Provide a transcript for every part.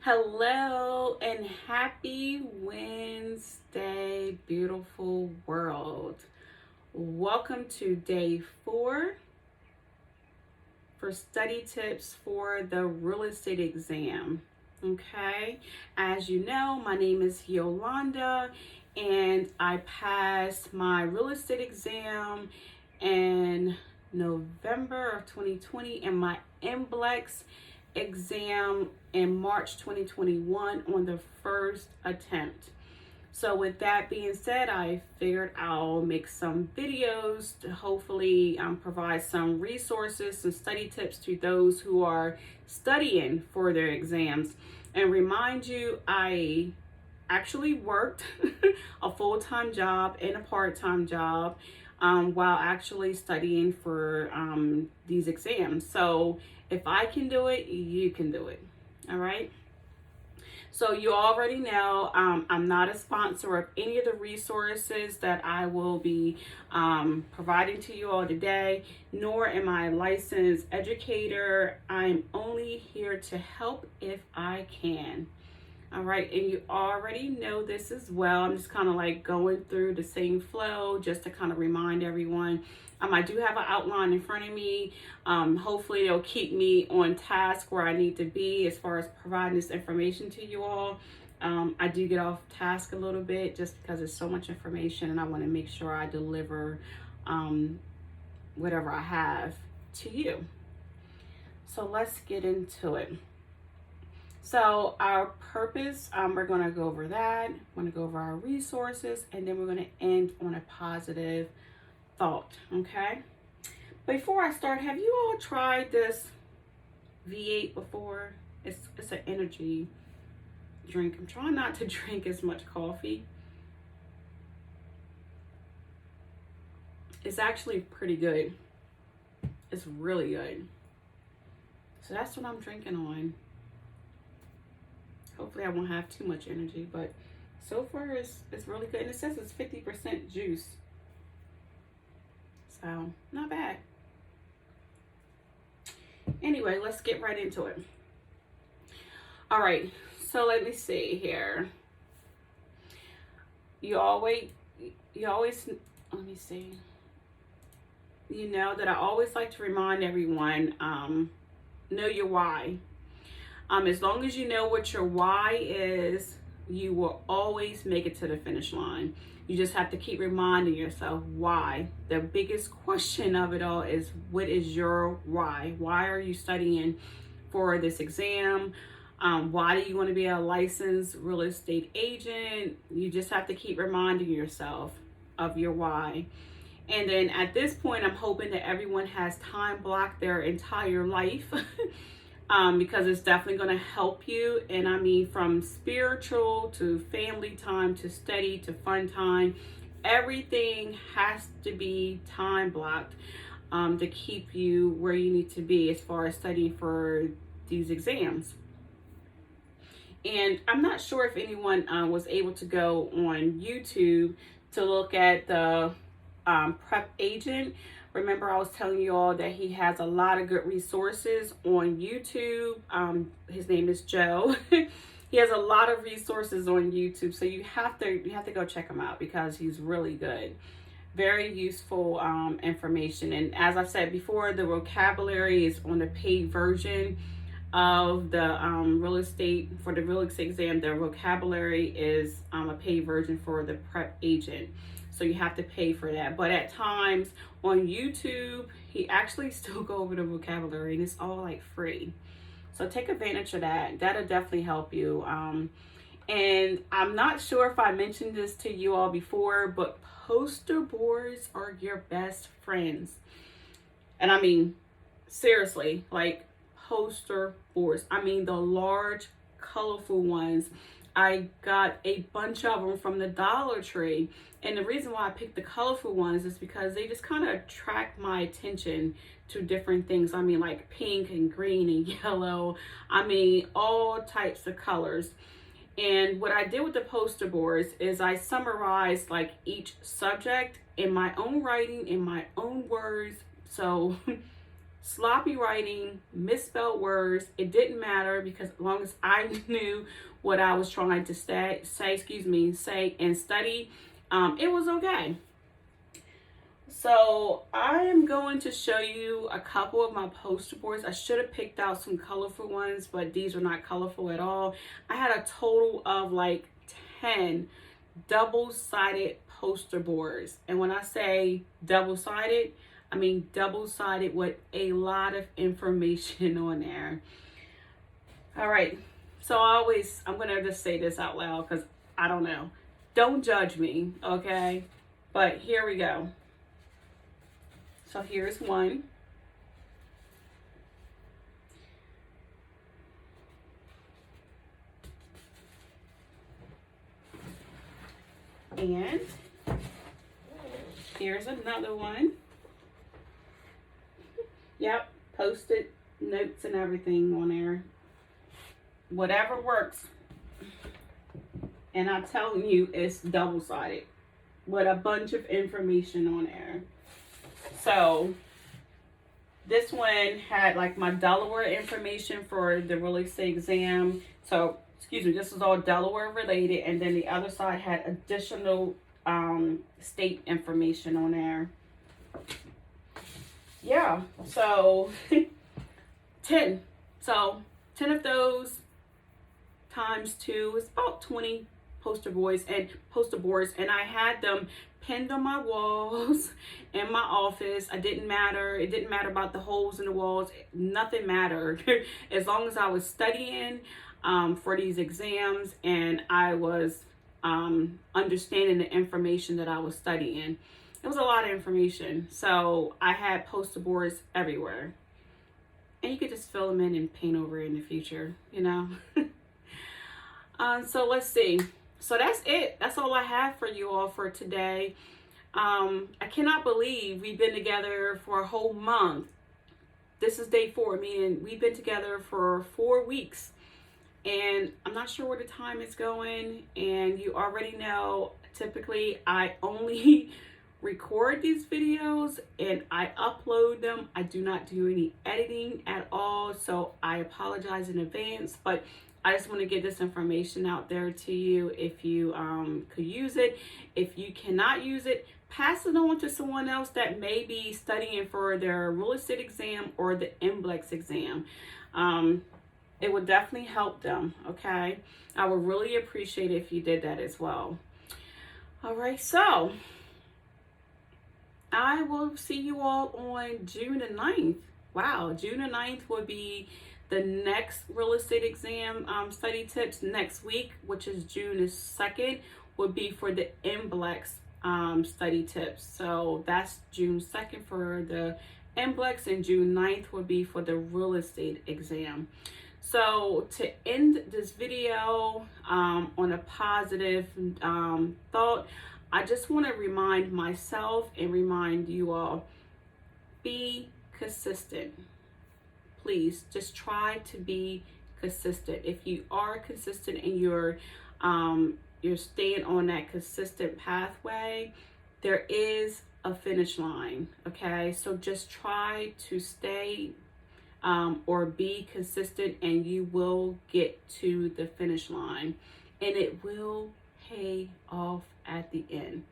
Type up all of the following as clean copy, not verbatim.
Hello and happy Wednesday, beautiful world. Welcome to day 4 for study tips for the real estate exam. Okay, as you know, my name is Yolanda and I passed my real estate exam in November of 2020 and my NBLEX exam in March 2021 on the first attempt. So with that being said, I figured I'll make some videos to hopefully provide some resources, some study tips to those who are studying for their exams. And remind you, I actually worked a full-time job and a part-time job while actually studying for these exams. So if I can do it, you can do it. All right. So you already know I'm not a sponsor of any of the resources that I will be providing to you all today, nor am I a licensed educator. I'm only here to help if I can. All right, and you already know this as well. I'm just kind of like going through the same flow just to kind of remind everyone. I do have an outline in front of me. Hopefully it'll keep me on task where I need to be as far as providing this information to you all. I do get off task a little bit just because there's so much information and I want to make sure I deliver whatever I have to you. So let's get into it. So our purpose, we're going to go over that. We're going to go over our resources, and then we're going to end on a positive thought, okay? Before I start, have you all tried this V8 before? It's an energy drink. I'm trying not to drink as much coffee. It's actually pretty good. It's really good. So that's what I'm drinking on. Hopefully I won't have too much energy, but so far it's really good. And it says it's 50% juice. So not bad. Anyway, let's get right into it. All right, so let me see here. You always, let me see. You know that I always like to remind everyone, know your why. As long as you know what your why is, you will always make it to the finish line. You just have to keep reminding yourself why. The biggest question of it all is, what is your why? Why are you studying for this exam? Why do you want to be a licensed real estate agent? You just have to keep reminding yourself of your why. And then at this point, I'm hoping that everyone has time blocked their entire life. Because it's definitely going to help you. And I mean, from spiritual to family time to study to fun time, everything has to be time blocked to keep you where you need to be as far as studying for these exams. And I'm not sure if anyone was able to go on YouTube to look at the prep agent. Remember, I was telling you all that he has a lot of good resources on YouTube. His name is Joe. He has a lot of resources on YouTube, so you have to go check him out because he's really good. Very useful information. And as I've said before, the vocabulary is on the paid version of the real estate exam. The vocabulary is a paid version for the prep agent. So you have to pay for that. But at times on YouTube, he actually still go over the vocabulary and it's all like free. So take advantage of that. That'll definitely help you. And I'm not sure if I mentioned this to you all before, but poster boards are your best friends. And I mean, seriously, like poster boards. I mean, the large, colorful ones. I got a bunch of them from the Dollar Tree. And the reason why I picked the colorful ones is because they just kind of attract my attention to different things. I mean, like pink and green and yellow. I mean, all types of colors. And what I did with the poster boards is I summarized like each subject in my own writing, in my own words. So sloppy writing, misspelled words, it didn't matter, because as long as I knew what I was trying to say and study, it was okay. So I am going to show you a couple of my poster boards. I should have picked out some colorful ones, but these are not colorful at all. I had a total of like 10 double-sided poster boards. And when I say double-sided, I mean double-sided with a lot of information on there. All right, so I'm gonna just say this out loud because I don't know. Don't judge me, okay? But here we go. So here's one. And here's another one. Yep, post-it notes and everything on there. Whatever works. And I'm telling you, it's double-sided with a bunch of information on there. So this one had like my Delaware information for the real estate exam. So, excuse me, this is all Delaware related. And then the other side had additional state information on there. Yeah, so 10. So 10 of those times 2 is about 20 poster boards, and I had them pinned on my walls in my office. It didn't matter about the holes in the walls. Nothing mattered as long as I was studying for these exams, and I was understanding the information that I was studying. It was a lot of information, so I had poster boards everywhere, and you could just fill them in and paint over it in the future, you know. So let's see. So that's it. That's all I have for you all for today. I cannot believe we've been together for a whole month. This is day 4, meaning we've been together for 4 weeks. And I'm not sure where the time is going. And you already know, typically I only record these videos and I upload them. I do not do any editing at all. So I apologize in advance, but I just want to get this information out there to you if you could use it. If you cannot use it, pass it on to someone else that may be studying for their real estate exam or the NBLEX exam. It would definitely help them, okay? I would really appreciate it if you did that as well. All right, so I will see you all on June the 9th. Wow, June the 9th will be the next real estate exam study tips. Next week, which is June the 2nd, would be for the NBLEX study tips. So that's June 2nd for the NBLEX, and June 9th would be for the real estate exam. So to end this video on a positive thought, I just want to remind myself and remind you all, be consistent. Please just try to be consistent. If you are consistent and you're staying on that consistent pathway, there is a finish line, okay? So just try to stay or be consistent, and you will get to the finish line, and it will pay off at the end.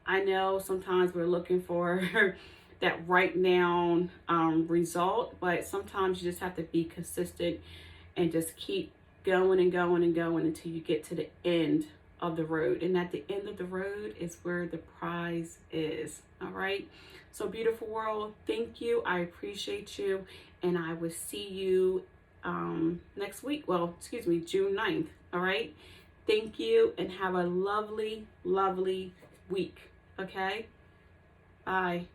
I know sometimes we're looking for that right now result, but sometimes you just have to be consistent and just keep going and going and going until you get to the end of the road. And at the end of the road is where the prize is. All right, so beautiful world, thank you. I appreciate you, and I will see you next week. Well, excuse me, June 9th. All right, thank you, and have a lovely week. Okay, bye.